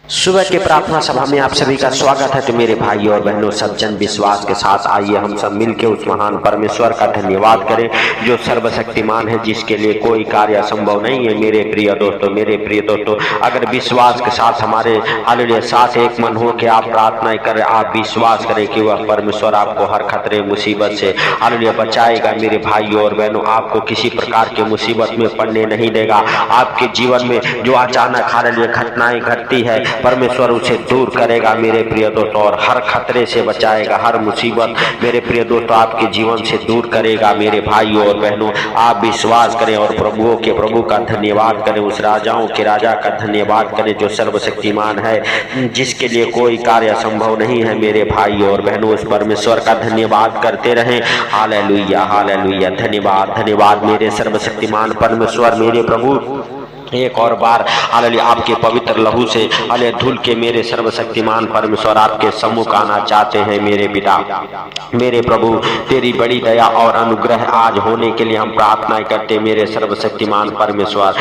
सुबह के प्रार्थना सभा में आप सभी का स्वागत है। तो मेरे भाइयों और बहनों, सज्जन विश्वास के साथ आइए हम सब मिलकर उस महान परमेश्वर का धन्यवाद करें जो सर्वशक्तिमान है, जिसके लिए कोई कार्य असंभव नहीं है। मेरे प्रिय दोस्तों, अगर विश्वास के साथ हमारे हालेलुया साथ एक मन हो के आप प्रार्थना करें, आप विश्वास करें कि वह परमेश्वर आपको हर खतरे मुसीबत से हालेलुया बचाएगा। मेरे भाइयों और बहनों, आपको किसी प्रकार के मुसीबत में पड़ने नहीं देगा। आपके जीवन में जो अचानक हालेलुया घटनाएं घटती है, परमेश्वर उसे दूर करेगा मेरे प्रिय दोस्तों, और हर खतरे से बचाएगा। हर मुसीबत मेरे प्रिय दोस्तों आपके जीवन से दूर करेगा। मेरे भाइयों और बहनों, आप विश्वास करें और प्रभुओं के प्रभु का धन्यवाद करें, उस राजाओं के राजा का धन्यवाद करें जो सर्वशक्तिमान है, जिसके लिए कोई कार्य असंभव नहीं है। मेरे भाइयों और बहनों, उस परमेश्वर का धन्यवाद करते रहें। हालेलुया हालेलुया, धन्यवाद धन्यवाद मेरे सर्वशक्तिमान परमेश्वर, मेरे प्रभु। एक और बार हालेलुया आपके पवित्र लहू से हालेलुया धुल के मेरे सर्वशक्तिमान परमेश्वर आपके सम्मुख आना चाहते हैं। मेरे पिता, मेरे प्रभु, तेरी बड़ी दया और अनुग्रह आज होने के लिए हम प्रार्थनाएं करते। मेरे सर्वशक्तिमान परमेश्वर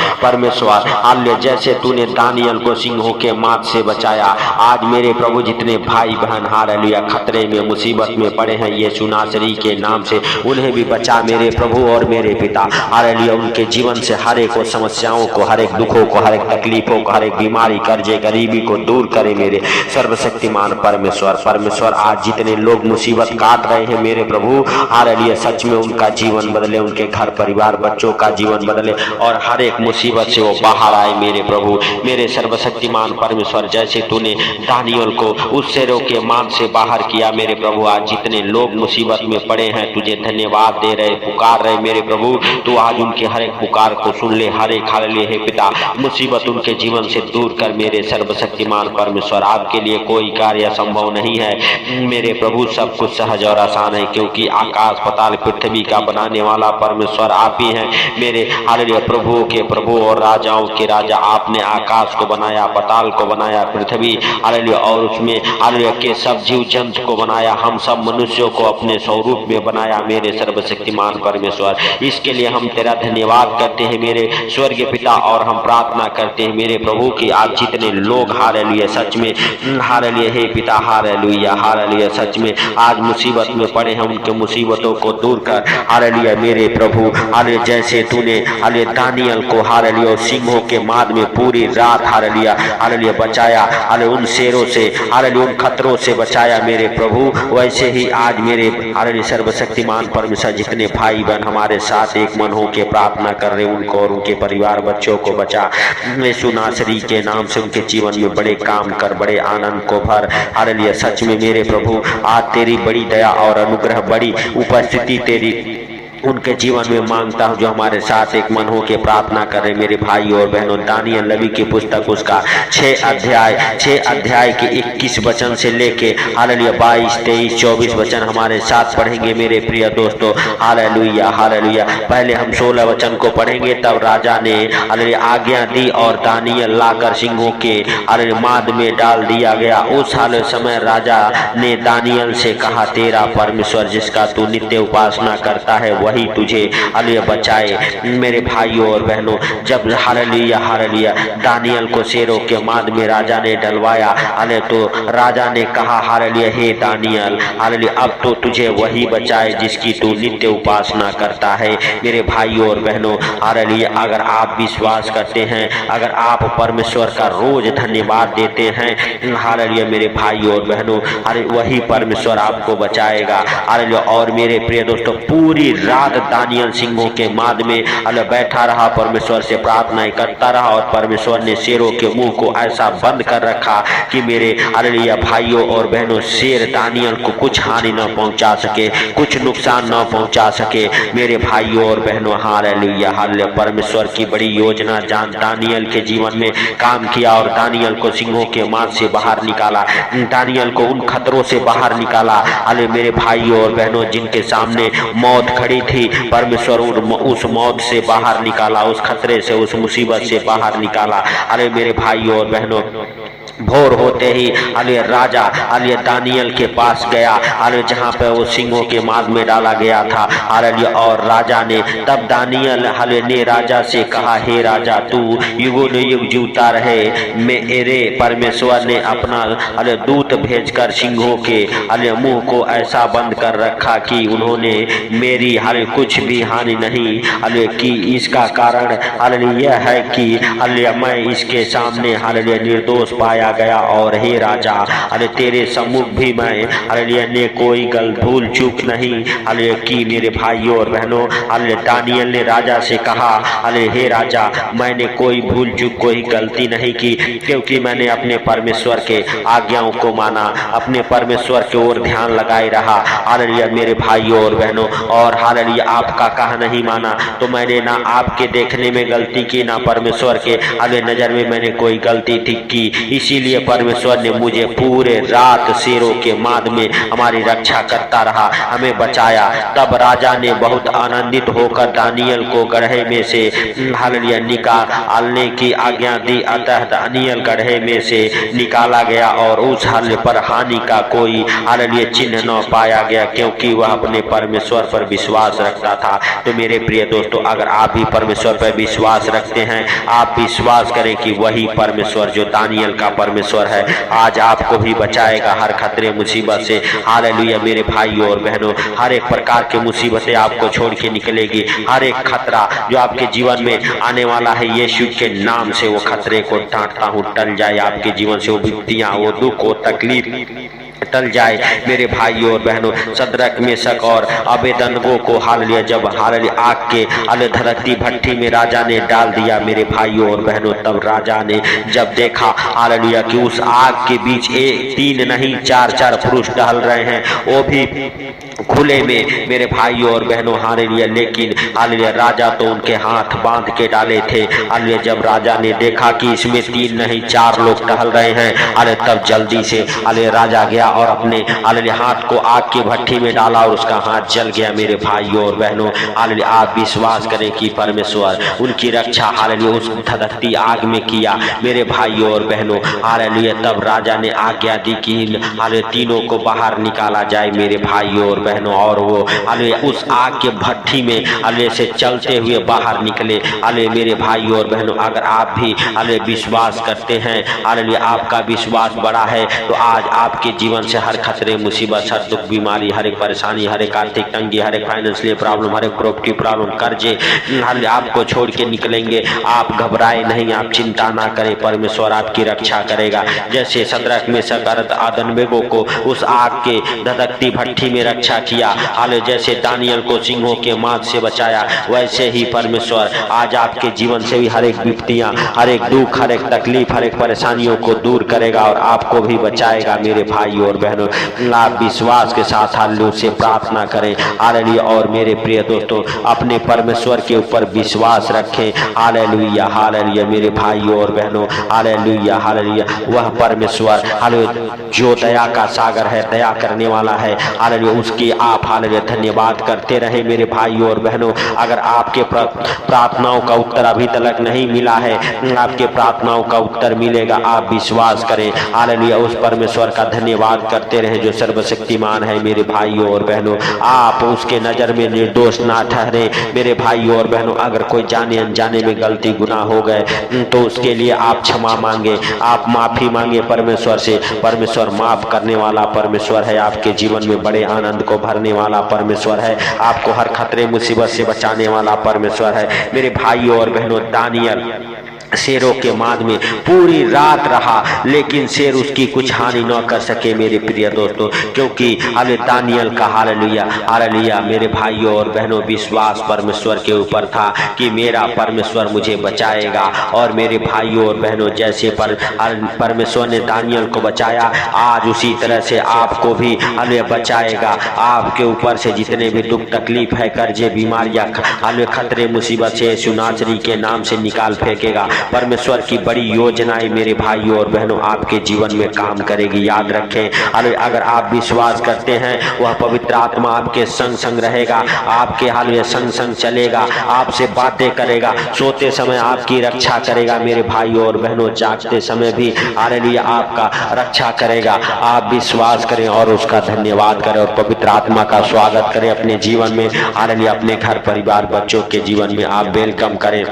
हालेलुया, जैसे तूने दानियल को सिंहों के माथ से बचाया, आज मेरे प्रभु जितने भाई बहन हालेलुया खतरे में मुसीबत में पड़े हैं, यीशु नासरी के नाम से उन्हें भी बचा मेरे प्रभु और मेरे पिता। हालेलुया उनके जीवन से हर एक समस्याओं को, हर एक दुखों को, हर एक तकलीफों को, हर एक बीमारी, कर्जे, गरीबी को दूर करे मेरे सर्वशक्तिमान परमेश्वर। आज जितने लोग मुसीबत काट रहे हैं मेरे प्रभु हालेलुया, सच में उनका जीवन बदले, उनके घर परिवार बच्चों का जीवन बदले और हर एक मुसीबत से वो बाहर आए मेरे प्रभु, मेरे सर्वशक्तिमान परमेश्वर। जैसे तूने दानियल को उस शेरों के मांद से बाहर किया मेरे प्रभु, आज जितने लोग मुसीबत में पड़े हैं तुझे धन्यवाद दे रहे, पुकार रहे मेरे प्रभु, तू आज उनके हर एक पुकार को सुन ले। हर एक हालेलुया हे पिता, मुसीबत उनके जीवन से दूर कर मेरे सर्वशक्तिमान परमेश्वर। आपके लिए कोई कार्य संभव नहीं है मेरे प्रभु, सब कुछ सहज और आसान है, क्योंकि आकाश पाताल पृथ्वी का बनाने वाला परमेश्वर आप ही हैं मेरे हालेलुया प्रभुओं के प्रभु और राजाओं के राजा। आपने आकाश को बनाया, पाताल को बनाया, पृथ्वी हालेलुया और उसमें हालेलुया के सब जीव जंतु को बनाया, हम सब मनुष्यों को अपने स्वरूप में बनाया मेरे सर्वशक्तिमान परमेश्वर। इसके लिए हम तेरा धन्यवाद करते हैं मेरे स्वर्गीय पिता, और हम प्रार्थना करते हैं मेरे प्रभु की आज जितने लोग हालेलुया सच में हालेलुया हे पिता हालेलुया सच में आज मुसीबत में पड़े हैं, उनके मुसीबतों को दूर कर हालेलुया मेरे प्रभु। हालेलुया जैसे तूने हालेलुया दानियल को हालेलुया सिंहों के माद में पूरी रात हालेलुया बचाया, हालेलुया उन शेरों से, हालेलुया उन खतरों से बचाया मेरे प्रभु, वैसे ही आज मेरे हालेलुया सर्वशक्तिमान परमेश्वर जितने भाई बहन हमारे साथ एक मन हो के प्रार्थना कर रहे, उनको और उनके परिवार बच्चों को बचा यीशु नासरी के नाम से। उनके जीवन में बड़े काम कर, बड़े आनंद को भर हालेलुया। सच में मेरे प्रभु आज तेरी बड़ी दया और अनुग्रह, बड़ी उपस्थिति तेरी उनके जीवन में मांगता हूँ जो हमारे साथ एक मन हो के प्रार्थना करें मेरे भाई और बहनों। दानियल नबी की पुस्तक उसका 6 अध्याय के 21 वचन से लेके हालेलुया 22, 23, 24 वचन हमारे साथ पढ़ेंगे मेरे प्रिय दोस्तों। Hallelujah hallelujah. पहले हम 16 वचन को पढ़ेंगे। तब राजा ने हालेलुया आज्ञा दी और दानियल लाकर सिंहों के हालेलुया माद में डाल दिया गया। उस हालेलुया समय राजा ने दानियल से कहा, तेरा परमेश्वर जिसका तू नित्य उपासना करता है वही तुझे हालेलुया बचाए। मेरे भाइयों और बहनों, जब हालेलुया दानियल को शेरों के माद में राजा ने डलवाया, हालेलुया तो राजा ने कहा, हालेलुया हे दानियल हालेलुया अब तो तुझे वही बचाए जिसकी तू नित्य उपासना करता है। मेरे भाइयों और बहनों, हालेलुया अगर आप विश्वास करते हैं, अगर आप परमेश्वर का रोज धन्यवाद देते हैं, हालेलुया मेरे भाइयों और बहनों, वही परमेश्वर आपको बचाएगा। हालेलुया और मेरे प्रिय दोस्तों, पूरी रात दानियल सिंहों के माद में हालेलुया बैठा रहा, परमेश्वर से प्रार्थनाएं करता रहा, और परमेश्वर ने शेरों के मुंह को ऐसा बंद कर रखा कि मेरे हालेलुया भाइयों और बहनों, शेर दानियल को कुछ हानि न पहुंचा सके, कुछ नुकसान न पहुंचा सके। मेरे भाइयों और बहनों, हालेलुया हालेलुया परमेश्वर की बड़ी योजना जान दानियल के जीवन में काम किया, और दानियल को सिंहों के माद से बाहर निकाला, दानियल को उन खतरों से बाहर निकाला। हालेलुया मेरे भाइयों और बहनों, जिनके सामने मौत खड़ी थी, परमेश्वर उस मौत से बाहर निकाला, उस खतरे से, उस मुसीबत से बाहर निकाला। अरे मेरे भाइयों और बहनों, भोर होते ही राजा दानियल के पास गया जहाँ पे वो सिंहों के माद में डाला गया था और राजा ने तब दानियल ने राजा से कहा, हे राजा, तू युगों ने युग जीता रहे। मेरे परमेश्वर ने अपना दूत भेजकर सिंहों के मुंह को ऐसा बंद कर रखा कि उन्होंने मेरी कुछ भी हानि नहीं की। इसका कारण यह है कि मैं इसके सामने निर्दोष पाया गया। और हे राजा, तेरे सम्मुख भी मैं ने कोई भूल चूक नहीं की। मेरे भाइयों और बहनों, दानियल ने राजा से कहा, हे राजा, मैंने कोई भूल चूक, कोई गलती नहीं की, क्योंकि मैंने अपने परमेश्वर के आज्ञाओं को माना, अपने परमेश्वर की ओर ध्यान लगाए रहा। हालेलुया मेरे भाइयों और बहनों, और हालेलुया आपका कहा नहीं माना तो मैंने ना आपके देखने में गलती की, ना परमेश्वर के नजर में मैंने कोई गलती ठीक की। इसीलिए परमेश्वर ने मुझे पूरे रात शेरों के माद में हमारी रक्षा करता रहा, हमें बचाया। तब राजा ने बहुत आनंदित होकर दानियल को गड्ढे में से हालेलुया निकालने की आज्ञा दी। अतः दानियल गड्ढे में से निकाला गया और उस हल पर हानि का कोई हालेलुया चिन्ह न पाया गया, क्योंकि वह अपने परमेश्वर पर विश्वास रखता था। तो मेरे प्रिय दोस्तों, अगर आप भी परमेश्वर पर विश्वास रखते हैं, आप विश्वास करें कि वही परमेश्वर जो दानियल का परमेश्वर है आज आपको भी बचाएगा हर खतरे मुसीबत से। हालेलुया मेरे भाइयों और बहनों, हर एक प्रकार की मुसीबतें आपको छोड़ के निकलेगी। हर एक खतरा जो आपके जीवन में आने वाला है, यीशु के नाम से वो खतरे को डांटता हूँ, टल जाए आपके जीवन से। वो विपत्तियां, वो दुख, वो तकलीफ टल जाए मेरे भाइयों और बहनों। सदरक, मेशक और अबेदनगो को हालेलुया जब हालेलुया आग के धरती भट्टी में राजा ने डाल दिया मेरे भाइयों और बहनों, तब राजा ने जब देखा हालेलुया कि उस आग के बीच तीन नहीं चार पुरुष टहल रहे हैं, वो भी खुले में मेरे भाइयों और बहनों। हालेलुया लेकिन हालेलुया राजा तो उनके हाथ बांध के डाले थे। हालेलुया जब राजा ने देखा कि इसमें तीन नहीं चार लोग टहल रहे हैं, हालेलुया तब जल्दी से हालेलुया राजा गया और अपने हालेलुया हाथ को आग की भट्टी में डाला और उसका हाथ जल गया मेरे भाइयों और बहनों। हालेलुया आप विश्वास करें कि परमेश्वर उनकी रक्षा हालेलुया उस धधकती आग में किया मेरे भाइयों और बहनों। हालेलुया तब राजा ने आज्ञा दी कि हालेलुया तीनों को बाहर निकाला जाए मेरे भाइयों और बहनों, और वो हालेलुया उस आग के भट्टी में हालेलुया से चलते हुए बाहर निकले। हालेलुया मेरे भाइयों और बहनों, अगर आप भी हालेलुया विश्वास करते हैं, हालेलुया आपका विश्वास बड़ा है, तो आज आपके जीवन से हर खतरे, मुसीबत, हर दुख, बीमारी, हर एक परेशानी, हर एक आर्थिक तंगी, हर एक फाइनेंशियल प्रॉब्लम, हर एक प्रॉपर्टी प्रॉब्लम, कर्जे हालेलुया आपको छोड़ के निकलेंगे। आप घबराए नहीं, आप चिंता ना करें, परमेश्वर आपकी रक्षा करेगा। जैसे सदरक, मेशक और अबेदनगो को उस आग के धधकती भट्टी में रक्षा किया, हालेलुया जैसे दानियल को सिंहों के माद से बचाया, वैसे ही परमेश्वर आज आपके जीवन से भी हर एक विपत्तियां, हर एक दुख, हर एक तकलीफ, हर एक परेशानियों को दूर करेगा और आपको भी बचाएगा मेरे भाइयों और बहनों। आप विश्वास के साथ हालेलुया से प्रार्थना करें। हालेलुया और मेरे प्रिय दोस्तों, अपने परमेश्वर के ऊपर विश्वास रखें। हालेलुया हालेलुया मेरे भाइयों और बहनों, हालेलुया हालेलुया वह परमेश्वर हालेलुया जो दया का सागर है, दया करने वाला है। हालेलुया उसकी आप हालेलुया धन्यवाद करते रहे मेरे भाइयों और बहनों। अगर आपके प्रार्थनाओं का उत्तर अभी तक नहीं मिला है, आपके प्रार्थनाओं का उत्तर मिलेगा, आप विश्वास करें। हालेलुया उस परमेश्वर का धन्यवाद करते रहे जो सर्वशक्तिमान है मेरे भाइयों और बहनों। आप उसके नजर में निर्दोष ना ठहरे मेरे भाइयों और बहनों। अगर कोई जाने अनजाने में गलती गुनाह हो गए तो उसके लिए आप क्षमा मांगे, आप माफी मांगे परमेश्वर से। परमेश्वर माफ करने वाला परमेश्वर है, आपके जीवन में बड़े आनंद को भरने वाला परमेश्वर है, आपको हर खतरे मुसीबत से बचाने वाला परमेश्वर है मेरे भाइयों और बहनों। दानियल शेरों के माद में पूरी रात रहा, लेकिन शेर उसकी कुछ हानि न कर सके मेरे प्रिय दोस्तों, क्योंकि हालेलुया दानियल का हालेलुया हालेलुया मेरे भाइयों और बहनों विश्वास परमेश्वर के ऊपर था कि मेरा परमेश्वर मुझे बचाएगा। और मेरे भाइयों और बहनों, जैसे परमेश्वर ने दानियल को बचाया, आज उसी तरह से आपको भी हालेलुया बचाएगा। आपके ऊपर से जितने भी दुख तकलीफ है, कर्जे, बीमारियां, हालेलुया खतरे मुसीबत से यीशु नासरी के नाम से निकाल फेंकेगा। परमेश्वर की बड़ी योजनाएं मेरे भाइयों और बहनों आपके जीवन में काम करेगी। याद रखें, अगर आप विश्वास करते हैं, वह पवित्र आत्मा आपके संग संग रहेगा, आपके हाल में संग संग चलेगा, आपसे बातें करेगा, सोते समय आपकी रक्षा करेगा मेरे भाइयों और बहनों, जागते समय भी हालेलुया आपका रक्षा करेगा। आप विश्वास करें और उसका धन्यवाद करें और पवित्र आत्मा का स्वागत करें अपने जीवन में। हालेलुया अपने घर परिवार बच्चों के जीवन में आप वेलकम करें।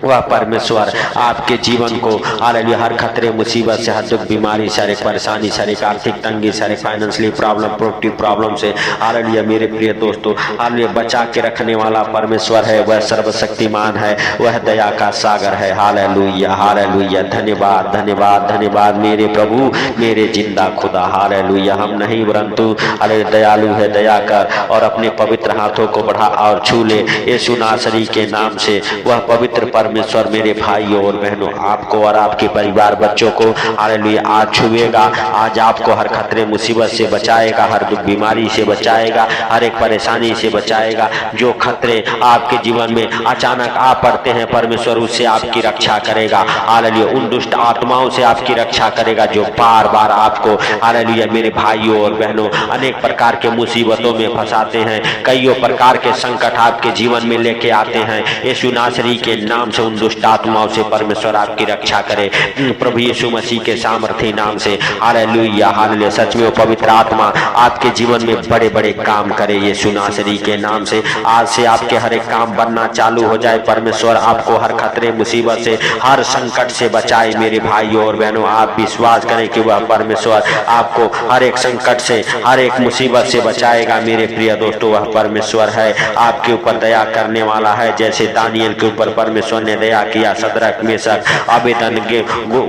वह परमेश्वर आपके जीवन को हालेलुया हर खतरे मुसीबत से, हर दुख बीमारी से, हर एक परेशानी से, हर एक आर्थिक तंगी से, हर एक फाइनेंशियली प्रॉब्लम, प्रोडक्टिव प्रॉब्लम से हालेलुया मेरे प्रिय दोस्तों हालेलुया बचा के रखने वाला परमेश्वर है। वह सर्वशक्तिमान है, वह दया का सागर है। हालेलुया हालेलुया, धन्यवाद धन्यवाद धन्यवाद मेरे प्रभु, मेरे जिंदा खुदा। हालेलुया, हम नहीं परंतु हालेलुया दयालु है, दया कर और अपने पवित्र हाथों को बढ़ा और छू ले यीशु नासरी के नाम से। वह पवित्र परमेश्वर मेरे भाइयों और बहनों आपको और आपके परिवार बच्चों को हालेलुया आज छुएगा। आज आपको हर खतरे मुसीबत से बचाएगा, हर दुख बीमारी से बचाएगा, हर एक परेशानी से बचाएगा। जो खतरे आपके जीवन में अचानक आ पड़ते हैं, परमेश्वर उससे आपकी रक्षा करेगा। हालेलुया, उन दुष्ट आत्माओं से आपकी रक्षा करेगा जो बार बार आपको हालेलुया मेरे भाइयों और बहनों अनेक प्रकार के मुसीबतों में फंसाते हैं, कईयों प्रकार के संकट आपके जीवन में लेके आते हैं। यीशु नासरी के नाम से उन दुष्ट आत्माओं से परमेश्वर आपकी रक्षा करे प्रभु यीशु मसीह के सामर्थी नाम से। हालेलुया हालेलुया, सच में वो पवित्र आत्मा आपके जीवन में बड़े बड़े काम करे यीशु नासरी के नाम से। आज से आपके हर एक काम बनना चालू हो जाए। परमेश्वर आपको हर खतरे मुसीबत से, हर संकट से बचाए मेरे भाइयों और बहनों। आप विश्वास करें कि वह परमेश्वर आपको हर एक संकट से, हर एक मुसीबत से बचाएगा मेरे प्रिय दोस्तों। वह परमेश्वर है, आपके ऊपर दया करने वाला है। जैसे दानियल के ऊपर परमेश्वर ने दया किया, सदरक मेशक अबेदन के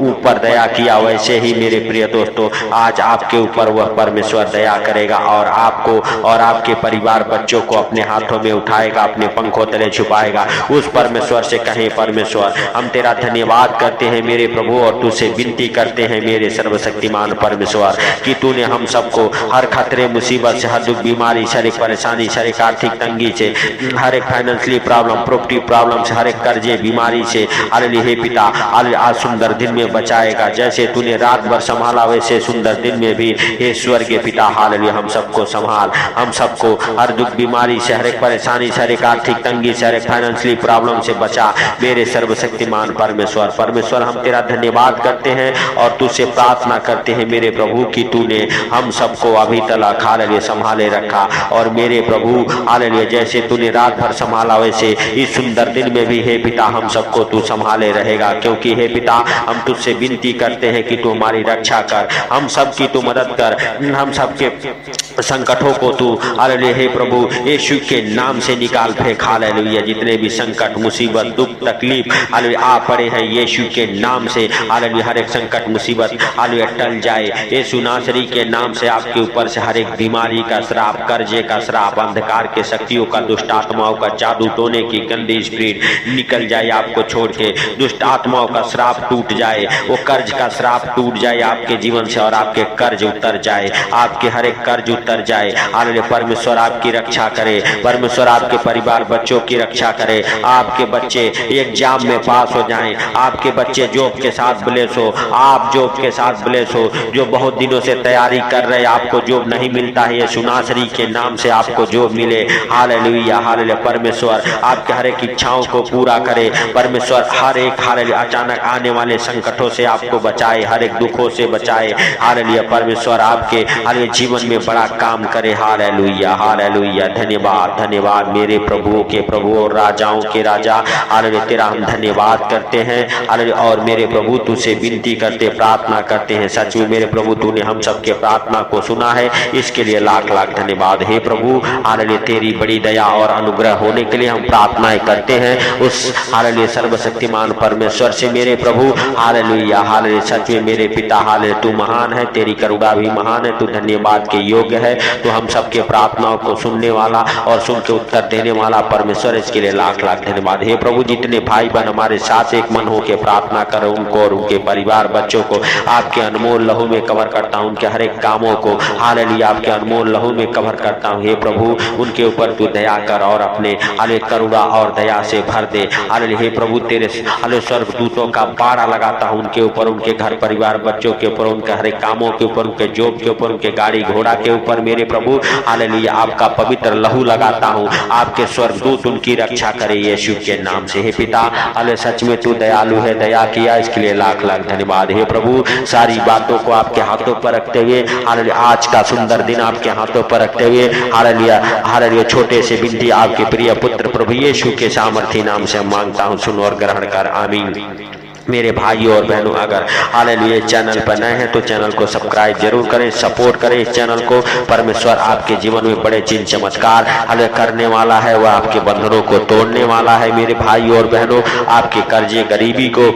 ऊपर दया किया, वैसे ही मेरे प्रिय दोस्तों आज आपके ऊपर वह परमेश्वर दया करेगा और आपको और आपके परिवार बच्चों को अपने हाथों में उठाएगा, अपने पंखों तले छुपाएगा। उस परमेश्वर से कहें, परमेश्वर हम तेरा धन्यवाद करते हैं मेरे प्रभु और तुझसे विनती करते हैं मेरे सर्वशक्तिमान परमेश्वर कि तूने हम सबको हर खतरे मुसीबत से, हर दुख बीमारी से, हर एक परेशानी से, हर एक आर्थिक तंगी से, हर एक फाइनेंशियली प्रॉब्लम, प्रोपर्टी प्रॉब्लम से, हर एक कर्जे बीमारी से हालेलुया हे पिता हालेलुया आज सुंदर दिन में बचाएगा। जैसे तूने रात भर संभाला वैसे सुंदर दिन में भी हे स्वर्गीय पिता हालेलुया हम सबको संभाल, हम सबको हर दुख बीमारी से, हर एक परेशानी से, हर एक आर्थिक तंगी से, हर एक फाइनेंशियली प्रॉब्लम से बचा मेरे सर्वशक्तिमान परमेश्वर। परमेश्वर हम तेरा धन्यवाद करते हैं और तुझसे प्रार्थना करते हैं मेरे प्रभु कि तूने हम सबको अभी तक हालेलुया संभाले रखा और मेरे प्रभु हालेलुया जैसे तूने रात भर संभाला वैसे इस सुंदर दिन में भी हे पिता हम सबको तू संभाले रहेगा। क्योंकि हे पिता हम तुझसे विनती करते हैं कि तू हमारी रक्षा कर, हम सब की तू मदद कर, हम सबके संकटों को तू हालेलुया हे प्रभु यीशु के नाम से निकाल फेंक। हालेलुया जितने भी संकट मुसीबत दुख तकलीफ हालेलुया आ पड़े हैं यीशु के नाम से हालेलुया हर एक संकट मुसीबत हालेलुया टल जाए। यीशु नासरी के नाम से आपके ऊपर से हर एक बीमारी का श्राप, कर्जे का श्राप, अंधकार के शक्तियों का, दुष्ट आत्माओं का, जादू टोने की गंदी स्पिरिट निकल जाए आपको छोड़ के। दुष्ट आत्माओं का श्राप टूट जाए, वो कर्ज का श्राप टूट जाए आपके जीवन से और आपके कर्ज उतर जाए, आपके हर एक कर्ज उतर जाए। हालेलुया परमेश्वर आपकी रक्षा करे, परमेश्वर आपके परिवार बच्चों की रक्षा करे, आपके बच्चे एग्जाम में पास हो जाएं, आपके बच्चे जॉब के साथ ब्लेस हो, आप जॉब के साथ ब्लेस हो। जो बहुत दिनों से तैयारी कर रहे आपको जॉब नहीं मिलता है, यीशु नासरी के नाम से आपको जॉब मिले। हालेलुया हालेलुया परमेश्वर आपके हर एक इच्छाओं को पूरा करे। परमेश्वर हर एक हालेलुया अचानक आने वाले संकटों से आपको बचाए, हर एक दुखों से बचाए। हालेलुया परमेश्वर आपके हालेलुया जीवन में बड़ा काम करे। हालेलुया हालेलुया धन्यवाद धन्यवाद मेरे प्रभुओं के प्रभु और राजाओं के राजा। हालेलुया तेरा हम धन्यवाद करते हैं हालेलुया और मेरे प्रभु तुझसे विनती करते प्रार्थना करते हैं। सच में मेरे प्रभु तूने हम सबके प्रार्थना को सुना है, इसके लिए लाख लाख धन्यवाद। हे प्रभु हालेलुया तेरी बड़ी दया और अनुग्रह होने के लिए हम प्रार्थनाएं करते हैं उस हालेलुया सर्वशक्तिमान परमेश्वर से मेरे प्रभु। हालेलुया हालेलुया सच में मेरे पिता हालेलुया तू महान है, तेरी करुणा भी महान है, तू धन्यवाद के योग्य है, तो हम सबके प्रार्थनाओं को सुनने वाला और सुन के उत्तर देने वाला परमेश्वर, इसके लिए लाख लाख धन्यवाद। हे प्रभु, जितने भाई बहन हमारे साथ एक मन होकर प्रार्थना कर, उनको और उनके परिवार बच्चों को आपके अनमोल लहू में कवर करता हूं, उनके हर एक कामों को हालेलुया आपके अनमोल लहू में कवर करता हूं। हे प्रभु, उनके ऊपर तू दया कर और अपने हाले करुणा और दया से भर दे। हालेलुया हे प्रभु, तेरे हाले स्वर्गदूतों का बाड़ा लगाता हूं उनके ऊपर, उनके घर परिवार बच्चों के ऊपर, उनके हर एक कामों के ऊपर, उनके जॉब के ऊपर, उनके गाड़ी घोड़ा के ऊपर। मेरे प्रभु हालेलुया आपका पवित्र लहू लगाता हूं, आपके स्वर्गदूत उनकी रक्षा करे यीशु के नाम से। हे पिता, हाले सच में तू दयालु है, दया किया, इसके लिए लाख लाख धन्यवाद। हे प्रभु, सारी बातों को आपके हाथों पर रखते हुए हालेलुया आज का सुंदर दिन आपके हाथों पर रखते हुए हालेलुया हालेलुया छोटे से बिनती आपके प्रिय पुत्र प्रभु यीशु के सामर्थी नाम से मांगता हूं, सुन और ग्रहण कर, आमीन। मेरे भाइयों और बहनों, अगर हालेलुया चैनल पर नए हैं तो चैनल को सब्सक्राइब जरूर करें, सपोर्ट करें इस चैनल को। परमेश्वर आपके जीवन में बड़े चिन्ह चमत्कार हालेलुया करने वाला है, वह आपके बंधनों को तोड़ने वाला है। मेरे भाइयों और बहनों, आपके कर्जे गरीबी को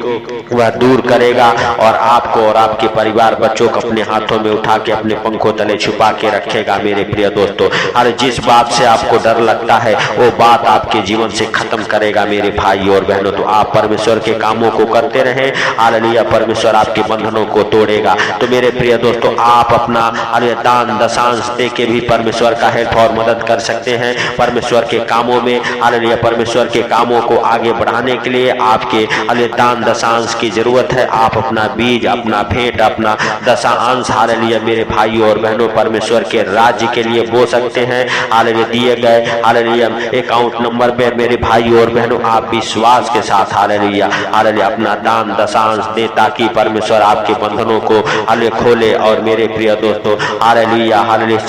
वह दूर करेगा और आपको और आपके परिवार बच्चों को अपने हाथों में उठा के अपने पंखों तले छुपा के रखेगा। मेरे प्रिय दोस्तों, अरे जिस बात से आपको डर लगता है वो बात आपके जीवन से खत्म करेगा। मेरे भाइयों और बहनों, तो आप परमेश्वर के कामों को करते रहे, हालेलुया परमेश्वर आपके बंधनों को तोड़ेगा। तो मेरे प्रिय दोस्तों, आप अपना हालेलुया दान दशांश दे के भी परमेश्वर का हेल्प और मदद कर सकते हैं परमेश्वर के कामों में। हालेलुया परमेश्वर के कामों को आगे बढ़ाने के लिए आपके हालेलुया दान दशांश की जरूरत है। आप अपना बीज, अपना भेंट, अपना दशांश हालेलुया मेरे भाइयों और बहनों परमेश्वर के राज्य के लिए बो सकते हैं। हालेलुया दिए गए हालेलुया अकाउंट नंबर पे मेरे भाइयों और बहनों आप विश्वास के साथ हालेलुया हालेलुया अपना दान दशांश दे, ताकि परमेश्वर आपके बंधनों को हालेलुया खोले। और मेरे प्रिय दोस्तों हालेलुया हालेलुया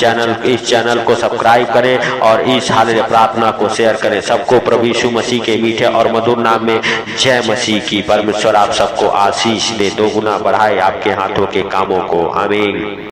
इस चैनल को सब्सक्राइब करें और इस हालेलुया प्रार्थना को शेयर करें। सबको प्रभु यीशु मसीह के मीठे और मधुर नाम में जय मसीह की। परमेश्वर आप सबको आशीष दे, दोगुना बढ़ाए आपके हाथों के कामों को, आमीन।